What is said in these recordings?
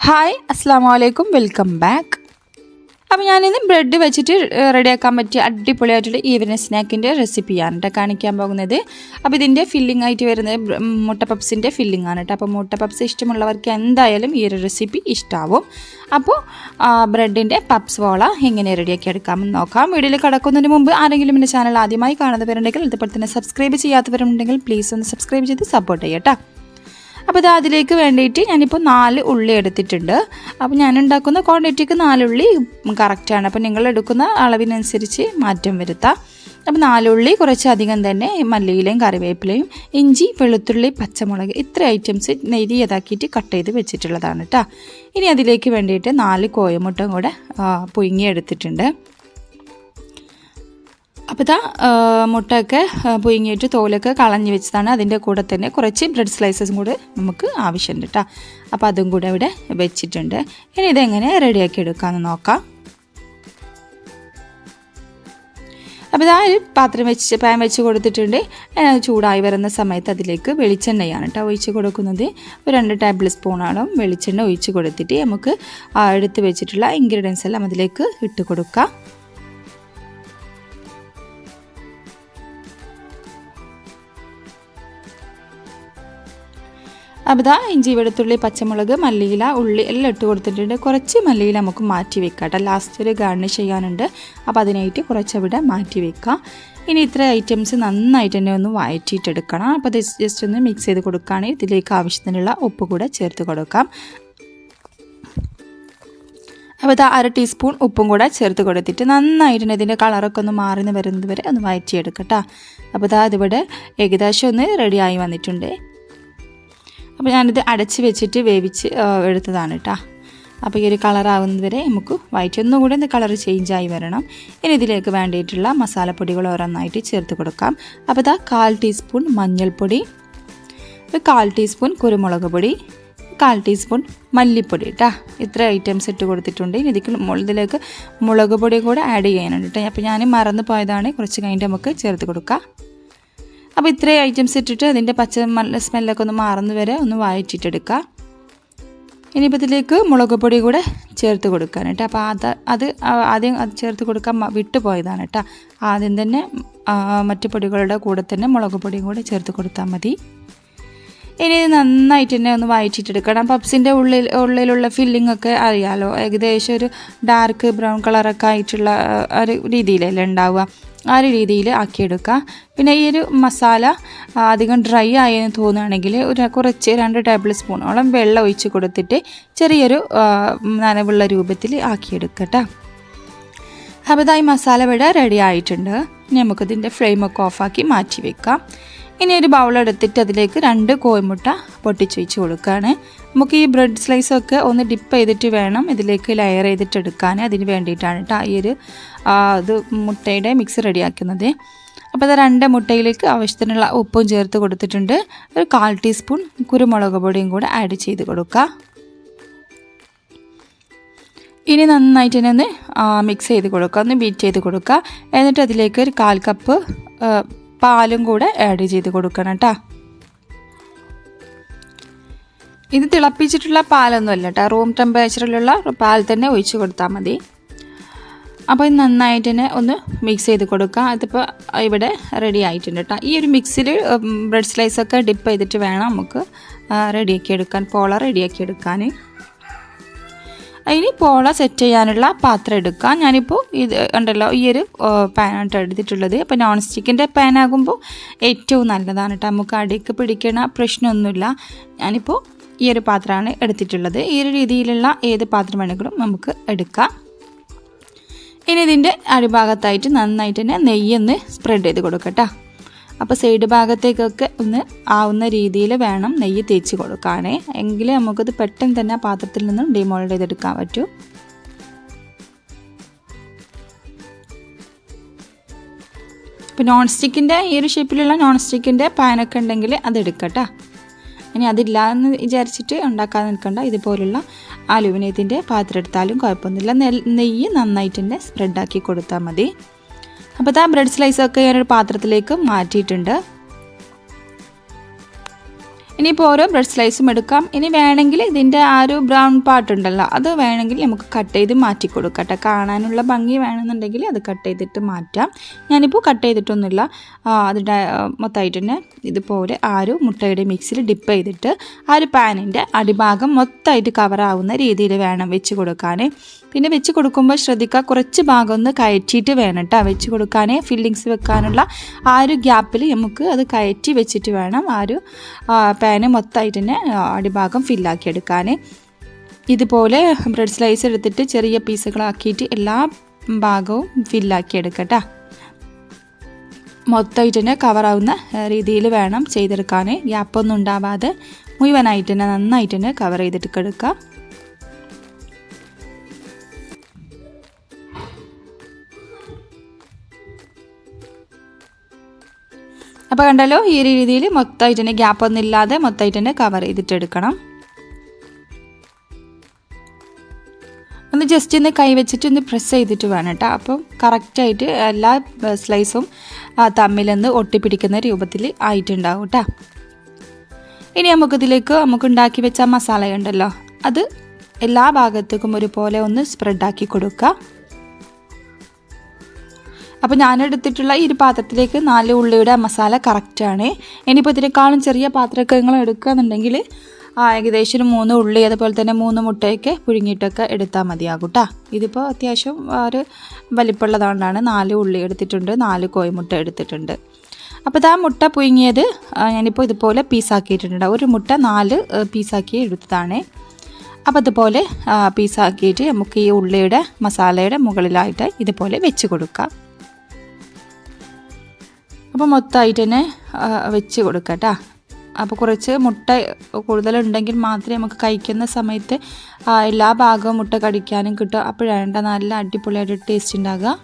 Hi അസ്സാം വലൈക്കും welcome back. അപ്പോൾ ഞാനിന്ന് ബ്രെഡ് വെച്ചിട്ട് റെഡിയാക്കാൻ പറ്റിയ അടിപൊളിയായിട്ടുള്ള ഈവനിങ് സ്നാക്കിൻ്റെ റെസിപ്പിയാണ് കേട്ടോ കാണിക്കാൻ പോകുന്നത്. അപ്പോൾ ഇതിൻ്റെ ഫില്ലിംഗ് ആയിട്ട് വരുന്നത് മുട്ട പപ്സിൻ്റെ ഫില്ലിംഗ് ആണ് കേട്ടോ. അപ്പോൾ മുട്ട പപ്സ് ഇഷ്ടമുള്ളവർക്ക് എന്തായാലും ഈ ഒരു റെസിപ്പി ഇഷ്ടമാവും. അപ്പോൾ ബ്രെഡിൻ്റെ പപ്സ് വോള എങ്ങനെ റെഡിയാക്കി എടുക്കാമെന്ന് നോക്കാം. വീഡിയോയിൽ കടക്കുന്നതിന് മുമ്പ് ആരെങ്കിലും എൻ്റെ ചാനൽ ആദ്യമായി കാണുന്നവരുണ്ടെങ്കിൽ അതുപോലെ തന്നെ സബ്സ്ക്രൈബ് ചെയ്യാത്തവരുണ്ടെങ്കിൽ പ്ലീസ് ഒന്ന് സബ്സ്ക്രൈബ് ചെയ്ത് സപ്പോർട്ട് ചെയ്യട്ടോ. അപ്പോൾ ഇത് അതിലേക്ക് വേണ്ടിയിട്ട് ഞാനിപ്പോൾ 4 ഉള്ളി എടുത്തിട്ടുണ്ട്. അപ്പോൾ ഞാൻ ഉണ്ടാക്കുന്ന ക്വാണ്ടിറ്റിക്ക് 4 ഉള്ളി കറക്റ്റാണ്. അപ്പോൾ നിങ്ങൾ എടുക്കുന്ന അളവിനനുസരിച്ച് മാറ്റം വരുത്താം. അപ്പോൾ 4 ഉള്ളി കുറച്ചധികം തന്നെ മല്ലിയിലയും കറിവേപ്പിലയും ഇഞ്ചി വെളുത്തുള്ളി പച്ചമുളക് ഇത്ര ഐറ്റംസ് നെയ്യതാക്കിയിട്ട് കട്ട് ചെയ്ത് വെച്ചിട്ടുള്ളതാണ് കേട്ടോ. ഇനി അതിലേക്ക് വേണ്ടിയിട്ട് 4 കോഴിമുട്ടയും കൂടെ പുഴുങ്ങിയെടുത്തിട്ടുണ്ട്. അപ്പോൾ ഇതാ മുട്ടയൊക്കെ പുഴുങ്ങിയിട്ട് തോലൊക്കെ കളഞ്ഞ് വെച്ചതാണ്. അതിൻ്റെ കൂടെ തന്നെ കുറച്ച് ബ്രെഡ് സ്ലൈസസും കൂടെ നമുക്ക് ആവശ്യമുണ്ട് കേട്ടോ. അപ്പോൾ അതും കൂടെ ഇവിടെ വെച്ചിട്ടുണ്ട്. ഇനി ഇതെങ്ങനെ റെഡിയാക്കി എടുക്കാമെന്ന് നോക്കാം. അപ്പോൾ ഇതാ ഒരു പാൻ വെച്ച് കൊടുത്തിട്ടുണ്ട്. ചൂടായി വരുന്ന സമയത്ത് അതിലേക്ക് വെളിച്ചെണ്ണയാണ് കേട്ടോ ഒഴിച്ച് കൊടുക്കുന്നത്. ഒരു 2 ടേബിൾ സ്പൂണോളം വെളിച്ചെണ്ണ ഒഴിച്ച് കൊടുത്തിട്ട് നമുക്ക് എടുത്ത് വെച്ചിട്ടുള്ള ഇൻഗ്രീഡിയൻസ് എല്ലാം അതിലേക്ക് ഇട്ട് കൊടുക്കാം. അപ്പോൾ ഇതാ ഇഞ്ചി വെളുത്തുള്ളി പച്ചമുളക് മല്ലിയില ഉള്ളി എല്ലാം ഇട്ട് കൊടുത്തിട്ടുണ്ട്. കുറച്ച് മല്ലിയില നമുക്ക് മാറ്റി വെക്കാം കേട്ടോ. ലാസ്റ്റ് ഒരു ഗാർണിഷ് ചെയ്യാനുണ്ട്. അപ്പോൾ അതിനായിട്ട് കുറച്ചവിടെ മാറ്റി വെക്കാം. ഇനി ഇത്ര ഐറ്റംസ് നന്നായിട്ട് തന്നെ ഒന്ന് വഴറ്റിയിട്ടെടുക്കണം. അപ്പോൾ ഇത് ജസ്റ്റ് ഒന്ന് മിക്സ് ചെയ്ത് കൊടുക്കുകയാണെങ്കിൽ ഇതിലേക്ക് ആവശ്യത്തിനുള്ള ഉപ്പ് കൂടെ ചേർത്ത് കൊടുക്കാം. അപ്പോൾ ഇത് 1/2 ടീസ്പൂൺ ഉപ്പും കൂടെ ചേർത്ത് കൊടുത്തിട്ട് നന്നായിട്ട് ഇതിൻ്റെ കളറൊക്കെ ഒന്ന് മാറി വരുന്നത് വരെ ഒന്ന് വഴറ്റിയെടുക്കട്ടോ. അപ്പോൾ ഇതാ ഇതിവിടെ ഏകദേശം ഒന്ന് റെഡിയായി വന്നിട്ടുണ്ട്. അപ്പോൾ ഞാനിത് അടച്ച് വെച്ചിട്ട് വേവിച്ച് എടുത്തതാണ് കേട്ടോ. അപ്പോൾ ഈ ഒരു കളറാവുന്നത് വരെ നമുക്ക് വഴറ്റി ഒന്നുകൂടി ഒന്ന് കളർ ചേഞ്ചായി വരണം. ഇനി ഇതിലേക്ക് വേണ്ടിയിട്ടുള്ള മസാലപ്പൊടികൾ ഓരോന്നായിട്ട് ചേർത്ത് കൊടുക്കാം. അപ്പോൾ ഇതാ 1/4 ടീസ്പൂൺ മഞ്ഞൾപ്പൊടി, 1/4 ടീസ്പൂൺ കുരുമുളക് പൊടി, 1/4 ടീസ്പൂൺ മല്ലിപ്പൊടി കേട്ടോ. ഇത്ര ഐറ്റംസ് ഇട്ട് കൊടുത്തിട്ടുണ്ട്. ഇനി ഇതിലേക്ക് മുളക് പൊടി കൂടെ ആഡ് ചെയ്യാനുണ്ട് കേട്ടോ. അപ്പോൾ ഞാൻ മറന്നു പോയതാണ്. കുറച്ച് കഴിഞ്ഞിട്ട് നമുക്ക് ചേർത്ത് കൊടുക്കാം. അപ്പോൾ ഇത്രയും ഐറ്റംസ് ഇട്ടിട്ട് അതിൻ്റെ സ്മെല്ലൊക്കെ ഒന്ന് മാറുന്ന വരെ ഒന്ന് വഴറ്റിയിട്ടെടുക്കുക. ഇനിയിപ്പോൾ ഇതിലേക്ക് മുളക് പൊടി കൂടെ ചേർത്ത് കൊടുക്കാൻ കേട്ടോ. അപ്പോൾ അത് ആദ്യം ചേർത്ത് കൊടുക്കാൻ വിട്ടുപോയതാണ് കേട്ടോ. ആദ്യം തന്നെ മറ്റു പൊടികളുടെ കൂടെ തന്നെ മുളക് പൊടിയും കൂടെ ചേർത്ത് കൊടുത്താൽ മതി. ഇനി നന്നായിട്ട് തന്നെ ഒന്ന് വഴറ്റിയിട്ടെടുക്കണം. പപ്സിൻ്റെ ഉള്ളിലുള്ള ഫില്ലിംഗ് ഒക്കെ അറിയാമല്ലോ. ഏകദേശം ഒരു ഡാർക്ക് ബ്രൗൺ കളറൊക്കെ ആയിട്ടുള്ള ഒരു രീതിയിലല്ലേ ഉണ്ടാവുക. ആ ഒരു രീതിയിൽ ആക്കിയെടുക്കുക. പിന്നെ ഈ ഒരു മസാല അധികം ഡ്രൈ ആയെന്ന് തോന്നുകയാണെങ്കിൽ കുറച്ച് 2 ടേബിൾ സ്പൂണോളം വെള്ളം ഒഴിച്ച് കൊടുത്തിട്ട് ചെറിയൊരു നനവുള്ള രൂപത്തിൽ ആക്കിയെടുക്കുക കേട്ടോ. അപ്പോൾ ഇതായി മസാല ഇവിടെ റെഡി ആയിട്ടുണ്ട്. ഇനി നമുക്കിതിൻ്റെ ഫ്ലെയിമൊക്കെ ഓഫാക്കി മാറ്റി വെക്കാം. ഇനി ഒരു ബൗളെടുത്തിട്ട് അതിലേക്ക് 2 കോഴിമുട്ട പൊട്ടിച്ച് വെച്ച് കൊടുക്കുകയാണ്. നമുക്ക് ഈ ബ്രെഡ് സ്ലൈസൊക്കെ ഒന്ന് ഡിപ്പ് ചെയ്തിട്ട് വേണം ഇതിലേക്ക് ലെയർ ചെയ്തിട്ട് എടുക്കാൻ. അതിന് വേണ്ടിയിട്ടാണ് കേട്ടോ ഈ ഒരു ഇത് മുട്ടയുടെ മിക്സ് റെഡിയാക്കുന്നത്. അപ്പോൾ അത് 2 മുട്ടയിലേക്ക് ആവശ്യത്തിനുള്ള ഉപ്പും ചേർത്ത് കൊടുത്തിട്ടുണ്ട്. ഒരു 1/4 ടീസ്പൂൺ കുരുമുളക് പൊടിയും കൂടെ ആഡ് ചെയ്ത് കൊടുക്കുക. ഇനി നന്നായിട്ട് തന്നെ ഒന്ന് മിക്സ് ചെയ്ത് കൊടുക്കുക, ഒന്ന് ബീറ്റ് ചെയ്ത് കൊടുക്കുക. എന്നിട്ട് അതിലേക്ക് ഒരു 1/4 കപ്പ് പാലും കൂടെ ആഡ് ചെയ്ത് കൊടുക്കണം കേട്ടോ. ഇത് തിളപ്പിച്ചിട്ടുള്ള പാലൊന്നും അല്ല കേട്ടോ. റൂം ടെമ്പറേച്ചറിലുള്ള പാൽ തന്നെ ഒഴിച്ച് കൊടുത്താൽ മതി. അപ്പോൾ ഇത് നന്നായിട്ട് തന്നെ ഒന്ന് മിക്സ് ചെയ്ത് കൊടുക്കുക. അതിപ്പോൾ ഇവിടെ റെഡി ആയിട്ടുണ്ട് കേട്ടോ. ഈ ഒരു മിക്സിൽ ബ്രെഡ് സ്ലൈസൊക്കെ ഡിപ്പ് ചെയ്തിട്ട് വേണം നമുക്ക് റെഡിയാക്കി എടുക്കാൻ, പോള റെഡിയാക്കി എടുക്കാൻ. ഇനി പോള സെറ്റ് ചെയ്യാനുള്ള പാത്രം എടുക്കാം. ഞാനിപ്പോൾ ഇത് ഉണ്ടല്ലോ ഈ ഒരു പാനായിട്ട് എടുത്തിട്ടുള്ളത്. അപ്പോൾ നോൺ സ്റ്റിക്കിൻ്റെ പാനാകുമ്പോൾ ഏറ്റവും നല്ലതാണ് കേട്ടോ. നമുക്ക് അടിക്ക് പിടിക്കണ പ്രശ്നമൊന്നുമില്ല. ഞാനിപ്പോൾ ഈ ഒരു പാത്രമാണ് എടുത്തിട്ടുള്ളത്. ഈ ഒരു രീതിയിലുള്ള ഏത് പാത്രം വേണമെങ്കിലും നമുക്ക് എടുക്കാം. ഇനി ഇതിൻ്റെ അടിഭാഗത്തായിട്ട് നന്നായിട്ട് തന്നെ നെയ്യൊന്ന് സ്പ്രെഡ് ചെയ്ത് കൊടുക്കട്ടോ. അപ്പോൾ സൈഡ് ഭാഗത്തേക്കൊക്കെ ഒന്ന് ആവുന്ന രീതിയിൽ വേണം നെയ്യ് തേച്ച് കൊടുക്കാനേ. എങ്കിൽ നമുക്കത് പെട്ടെന്ന് തന്നെ പാത്രത്തിൽ നിന്നും ഡിമോൾഡ് ചെയ്തെടുക്കാൻ പറ്റും. ഇപ്പോൾ നോൺ സ്റ്റിക്കിൻ്റെ ഈ ഒരു ഷേപ്പിലുള്ള നോൺ സ്റ്റിക്കിൻ്റെ പാനൊക്കെ ഉണ്ടെങ്കിൽ അതെടുക്കട്ടോ. ഇനി അതില്ല എന്ന് വിചാരിച്ചിട്ട് ഉണ്ടാക്കാതെ നിൽക്കണ്ട. ഇതുപോലുള്ള അലുമിനിയത്തിൻ്റെ പാത്രം എടുത്താലും കുഴപ്പമൊന്നുമില്ല. നെയ്യ് നന്നായിട്ട് തന്നെ സ്പ്രെഡാക്കി കൊടുത്താൽ മതി. അപ്പോൾ ആ ബ്രെഡ് സ്ലൈസൊക്കെ ഞാനൊരു പാത്രത്തിലേക്ക് മാറ്റിയിട്ടുണ്ട്. ഇനിയിപ്പോൾ ഓരോ ബ്രെഡ് സ്ലൈസും എടുക്കാം. ഇനി വേണമെങ്കിൽ ഇതിൻ്റെ ആ ഒരു ബ്രൗൺ പാർട്ട് ഉണ്ടല്ലോ അത് വേണമെങ്കിൽ നമുക്ക് കട്ട് ചെയ്ത് മാറ്റി കൊടുക്കാം കേട്ടോ. കാണാനുള്ള ഭംഗി വേണമെന്നുണ്ടെങ്കിൽ അത് കട്ട് ചെയ്തിട്ട് മാറ്റാം. ഞാനിപ്പോൾ കട്ട് ചെയ്തിട്ടൊന്നുമില്ല. അതിൻ്റെ മൊത്തമായിട്ട് തന്നെ ഇതുപോലെ ആ ഒരു മുട്ടയുടെ മിക്സിൽ ഡിപ്പ് ചെയ്തിട്ട് ആ ഒരു പാനിൻ്റെ അടിഭാഗം മൊത്തമായിട്ട് കവറാവുന്ന രീതിയിൽ വേണം വെച്ച് കൊടുക്കാൻ. പിന്നെ വെച്ച് കൊടുക്കുമ്പോൾ ശ്രദ്ധിക്കുക, കുറച്ച് ഭാഗം ഒന്ന് കയറ്റിയിട്ട് വേണം കേട്ടോ വെച്ച് കൊടുക്കാൻ. ഫില്ലിങ്സ് വെക്കാനുള്ള ആ ഒരു ഗ്യാപ്പിൽ നമുക്ക് അത് കയറ്റി വെച്ചിട്ട് വേണം ആ ഒരു പാന് മൊത്തമായിട്ട് തന്നെ അടിഭാഗം ഫില്ലാക്കി എടുക്കാൻ. ഇതുപോലെ ബ്രെഡ് സ്ലൈസ് എടുത്തിട്ട് ചെറിയ പീസുകളാക്കിയിട്ട് എല്ലാ ഭാഗവും ഫില്ലാക്കി എടുക്കട്ടോ. മൊത്തമായിട്ട് തന്നെ കവറാവുന്ന രീതിയിൽ വേണം ചെയ്തെടുക്കാൻ. ഗ്യാപ്പൊന്നും ഉണ്ടാവാതെ മുഴുവനായിട്ട് തന്നെ നന്നായിട്ട് തന്നെ കവർ ചെയ്തിട്ട് എടുക്കുക. അപ്പോൾ കണ്ടല്ലോ, ഈ രീതിയിൽ മൊത്തമായിട്ട് തന്നെ ഗ്യാപ്പൊന്നും ഇല്ലാതെ മൊത്തമായിട്ട് തന്നെ കവർ ചെയ്തിട്ടെടുക്കണം. ഒന്ന് ജസ്റ്റ് ഒന്ന് കൈ വെച്ചിട്ട് ഒന്ന് പ്രസ് ചെയ്തിട്ട് വേണം കേട്ടോ. അപ്പം കറക്റ്റായിട്ട് എല്ലാ സ്ലൈസും തമ്മിലൊന്ന് ഒട്ടിപ്പിടിക്കുന്ന രൂപത്തിൽ ആയിട്ടുണ്ടാവും കേട്ടോ. ഇനി നമുക്കിതിലേക്ക് ഉണ്ടാക്കി വെച്ച മസാല ഉണ്ടല്ലോ അത് എല്ലാ ഭാഗത്തേക്കും ഒരുപോലെ ഒന്ന് സ്പ്രെഡാക്കി കൊടുക്കുക. അപ്പോൾ ഞാനെടുത്തിട്ടുള്ള ഈ ഒരു പാത്രത്തിലേക്ക് 4 ഉള്ളിയുടെ മസാല കറക്റ്റാണ്. ഇനിയിപ്പോൾ ഇതിനേക്കാളും ചെറിയ പാത്രമൊക്കെ നിങ്ങൾ എടുക്കുകയെന്നുണ്ടെങ്കിൽ ഏകദേശം 3 ഉള്ളി അതുപോലെ തന്നെ 3 മുട്ടയൊക്കെ പുഴുങ്ങിയിട്ടൊക്കെ എടുത്താൽ മതിയാകും കേട്ടോ. ഇതിപ്പോൾ അത്യാവശ്യം ഒരു വലിപ്പമുള്ളതുകൊണ്ടാണ് 4 ഉള്ളി എടുത്തിട്ടുണ്ട്, 4 കോഴിമുട്ട എടുത്തിട്ടുണ്ട്. അപ്പോൾ ഇതാ മുട്ട പുഴുങ്ങിയത് ഞാനിപ്പോൾ ഇതുപോലെ പീസാക്കിയിട്ടുണ്ട്. ഒരു മുട്ട 4 പീസാക്കി എടുത്തതാണ്. അപ്പോൾ അതുപോലെ പീസാക്കിയിട്ട് നമുക്ക് ഈ ഉള്ളിയുടെ മസാലയുടെ മുകളിലായിട്ട് ഇതുപോലെ വെച്ച് കൊടുക്കാം. അപ്പോൾ മൊത്തമായിട്ട് തന്നെ വെച്ച് കൊടുക്കാം കേട്ടോ. അപ്പോൾ കുറച്ച് മുട്ട കൂടുതലുണ്ടെങ്കിൽ മാത്രമേ നമുക്ക് കഴിക്കുന്ന സമയത്ത് എല്ലാ ഭാഗവും മുട്ട കടിക്കാനും കിട്ടും. അപ്പോഴാണ് നല്ല അടിപൊളിയായിട്ട് ടേസ്റ്റ് ഉണ്ടാകുക.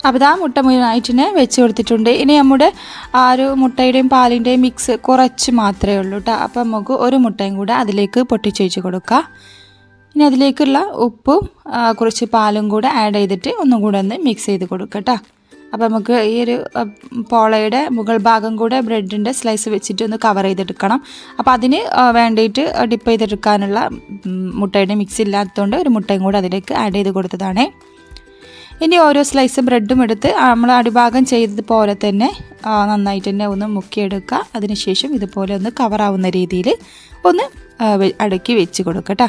അപ്പോൾ ആ മുട്ട മുഴുവനായിട്ട് വെച്ച് കൊടുത്തിട്ടുണ്ട്. ഇനി നമ്മുടെ ആ ഒരു മുട്ടയുടെയും പാലിൻ്റെയും മിക്സ് കുറച്ച് മാത്രമേ ഉള്ളൂ കേട്ടോ. അപ്പോൾ നമുക്ക് ഒരു മുട്ടയും കൂടെ അതിലേക്ക് പൊട്ടിച്ചൊഴിച്ച് കൊടുക്കുക. ഇനി അതിലേക്കുള്ള ഉപ്പും കുറച്ച് പാലും കൂടെ ആഡ് ചെയ്തിട്ട് ഒന്നും കൂടെ ഒന്ന് മിക്സ് ചെയ്ത് കൊടുക്കുക കേട്ടോ. അപ്പോൾ നമുക്ക് ഈ ഒരു പോളയുടെ മുകൾ ഭാഗം കൂടെ ബ്രെഡിൻ്റെ സ്ലൈസ് വെച്ചിട്ട് ഒന്ന് കവർ ചെയ്തെടുക്കണം. അപ്പോൾ അതിന് വേണ്ടിയിട്ട് ഡിപ്പ് ചെയ്തെടുക്കാനുള്ള മുട്ടയുടെ മിക്സ് ഇല്ലാത്തതുകൊണ്ട് ഒരു മുട്ടയും കൂടെ അതിലേക്ക് ആഡ് ചെയ്ത് കൊടുത്തതാണ്. ഇനി ഓരോ സ്ലൈസ് ബ്രെഡും എടുത്ത് നമ്മൾ അടിഭാഗം ചെയ്തതുപോലെ തന്നെ നന്നായിട്ട് തന്നെ ഒന്ന് മുക്കിയെടുക്കുക. അതിനുശേഷം ഇതുപോലെ ഒന്ന് കവറാവുന്ന രീതിയിൽ ഒന്ന് അടുക്കി വെച്ച് കൊടുക്കുക കേട്ടോ.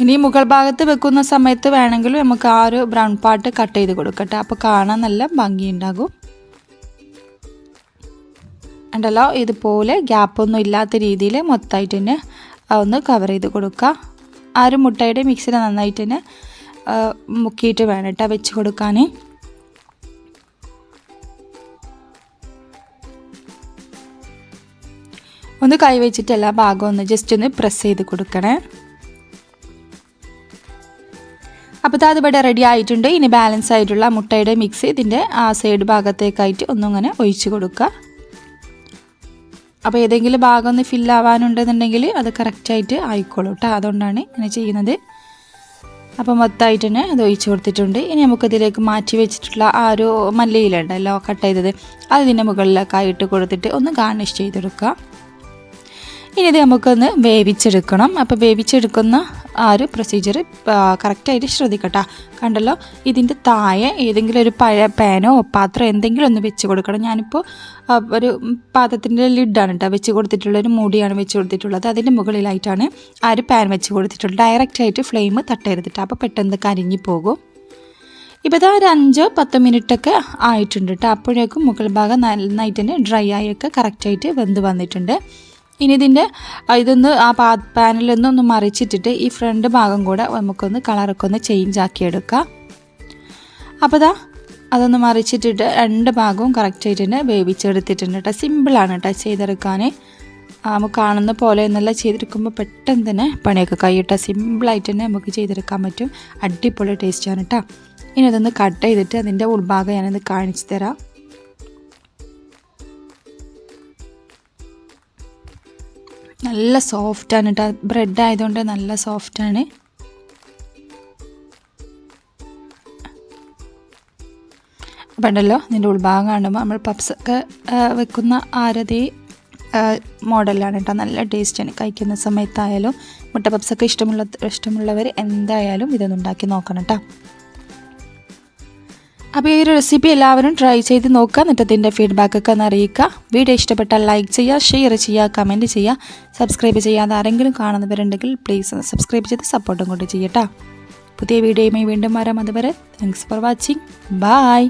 ഇനി മുകൾ ഭാഗത്ത് വെക്കുന്ന സമയത്ത് വേണമെങ്കിൽ നമുക്ക് ആ ഒരു ബ്രൗൺ പാർട്ട് കട്ട് ചെയ്ത് കൊടുക്കട്ടെ. അപ്പോൾ കാണാൻ നല്ല ഭംഗിയുണ്ടാകും. ഉണ്ടല്ലോ, ഇതുപോലെ ഗ്യാപ്പൊന്നും ഇല്ലാത്ത രീതിയിൽ മൊത്തമായിട്ട് തന്നെ ഒന്ന് കവർ ചെയ്ത് കൊടുക്കുക. ആ ഒരു മുട്ടയുടെ മിക്സിൽ നന്നായിട്ട് തന്നെ മുക്കിയിട്ട് വേണം കേട്ടോ വെച്ച് കൊടുക്കാൻ. ഒന്ന് കൈ വെച്ചിട്ട് എല്ലാ ഭാഗവും ഒന്ന് ജസ്റ്റ് ഒന്ന് പ്രസ് ചെയ്ത് കൊടുക്കണേ. അപ്പോൾ അതിവിടെ റെഡി ആയിട്ടുണ്ട്. ഇനി ബാലൻസ് ആയിട്ടുള്ള മുട്ടയുടെ മിക്സ് ഇതിൻ്റെ ആ സൈഡ് ഭാഗത്തേക്കായിട്ട് ഒന്നിങ്ങനെ ഒഴിച്ച് കൊടുക്കുക. അപ്പോൾ ഏതെങ്കിലും ഭാഗം ഒന്ന് ഫില്ലാവാനുണ്ടെന്നുണ്ടെങ്കിൽ അത് കറക്റ്റായിട്ട് ആയിക്കോളൂ കേട്ടോ. അതുകൊണ്ടാണ് ഇങ്ങനെ ചെയ്യുന്നത്. അപ്പോൾ മൊത്തമായിട്ട് തന്നെ അത് ഒഴിച്ച് കൊടുത്തിട്ടുണ്ട്. ഇനി നമുക്കിതിലേക്ക് മാറ്റി വെച്ചിട്ടുള്ള ആ ഒരു മല്ലിയിലുണ്ടല്ലോ കട്ട് ചെയ്തത് അതിൻ്റെ മുകളിലേക്കായിട്ട് കൊടുത്തിട്ട് ഒന്ന് ഗാർണിഷ് ചെയ്തെടുക്കുക. ഇനി ഇത് നമുക്കൊന്ന് വേവിച്ചെടുക്കണം. അപ്പോൾ വേവിച്ചെടുക്കുന്ന ആ ഒരു പ്രൊസീജിയർ കറക്റ്റായിട്ട് ശ്രദ്ധിക്കട്ടോ. കണ്ടല്ലോ, ഇതിൻ്റെ താഴെ ഏതെങ്കിലും ഒരു പഴയ പാനോ പാത്രം എന്തെങ്കിലും ഒന്ന് വെച്ച് കൊടുക്കണം. ഞാനിപ്പോൾ ഒരു പാത്രത്തിൻ്റെ ലിഡാണ് കേട്ടോ വെച്ച് കൊടുത്തിട്ടുള്ളൊരു മൂടിയാണ് വെച്ച് കൊടുത്തിട്ടുള്ളത്. അതിൻ്റെ മുകളിലായിട്ടാണ് ആ ഒരു പാൻ വെച്ച് കൊടുത്തിട്ടുള്ളത്. ഡയറക്റ്റായിട്ട് ഫ്ലെയിം തട്ടരുതിട്ട്, അപ്പോൾ പെട്ടെന്ന് കരിഞ്ഞു പോകും. ഇപ്പോൾ ഇതാ ഒരു 5-10 മിനിറ്റൊക്കെ ആയിട്ടുണ്ട് കേട്ടോ. അപ്പോഴേക്കും മുകൾ ഭാഗം നന്നായിട്ട് തന്നെ ഡ്രൈ ആയൊക്കെ കറക്റ്റായിട്ട് വെന്ത് വന്നിട്ടുണ്ട്. ഇനി ഇതിൻ്റെ ഇതൊന്ന് ആ പാനിലൊന്ന് മറിച്ചിട്ടിട്ട് ഈ ഫ്രണ്ട് ഭാഗം കൂടെ നമുക്കൊന്ന് കളറൊക്കെ ഒന്ന് ചേഞ്ച് ആക്കിയെടുക്കാം. അപ്പോൾ ഇതാ അതൊന്ന് മറിച്ചിട്ടിട്ട് 2 ഭാഗവും കറക്റ്റായിട്ട് തന്നെ വേവിച്ചെടുത്തിട്ടുണ്ട് കേട്ടോ. സിമ്പിളാണ് കേട്ടോ ചെയ്തെടുക്കാൻ. നമുക്ക് കാണുന്ന പോലെ എന്നല്ല ചെയ്തെടുക്കുമ്പോൾ പെട്ടെന്ന് തന്നെ പണിയൊക്കെ കഴിയട്ടോ. സിമ്പിളായിട്ട് തന്നെ നമുക്ക് ചെയ്തെടുക്കാൻ പറ്റും. അടിപൊളി ടേസ്റ്റാണ് കേട്ടോ. ഇനി അതൊന്ന് കട്ട് ചെയ്തിട്ട് അതിൻ്റെ ഉൾഭാഗം ഞാനത് കാണിച്ചു തരാം. നല്ല സോഫ്റ്റാണ് കേട്ടോ, ബ്രെഡ് ആയതുകൊണ്ട് നല്ല സോഫ്റ്റാണ്. അപ്പം ഉണ്ടല്ലോ ഇതിൻ്റെ ഉൾഭാഗം കാണുമ്പോൾ നമ്മൾ പപ്സൊക്കെ വെക്കുന്ന ആരതേ മോഡലാണ് കേട്ടോ. നല്ല ടേസ്റ്റാണ് കഴിക്കുന്ന സമയത്തായാലും. മുട്ട പപ്സൊക്കെ ഇഷ്ടമുള്ളവർ എന്തായാലും ഇതൊന്ന് ഉണ്ടാക്കി നോക്കണം കേട്ടോ. അപ്പോൾ ഈ ഒരു റെസിപ്പി എല്ലാവരും ട്രൈ ചെയ്ത് നോക്കുക. എന്നിട്ട് അതിൻ്റെ ഫീഡ്ബാക്കൊക്കെ ഒന്ന് അറിയിക്കുക. വീഡിയോ ഇഷ്ടപ്പെട്ടാൽ ലൈക്ക് ചെയ്യുക, ഷെയർ ചെയ്യുക, കമൻറ്റ് ചെയ്യുക. സബ്സ്ക്രൈബ് ചെയ്യാതെ ആരെങ്കിലും കാണുന്നവരുണ്ടെങ്കിൽ പ്ലീസ് ഒന്ന് സബ്സ്ക്രൈബ് ചെയ്ത് സപ്പോർട്ടും കൊണ്ട് ചെയ്യട്ടോ. പുതിയ വീഡിയോയുമായി വീണ്ടും വരാം. അതുവരെ താങ്ക്സ് ഫോർ വാച്ചിങ്. ബൈ.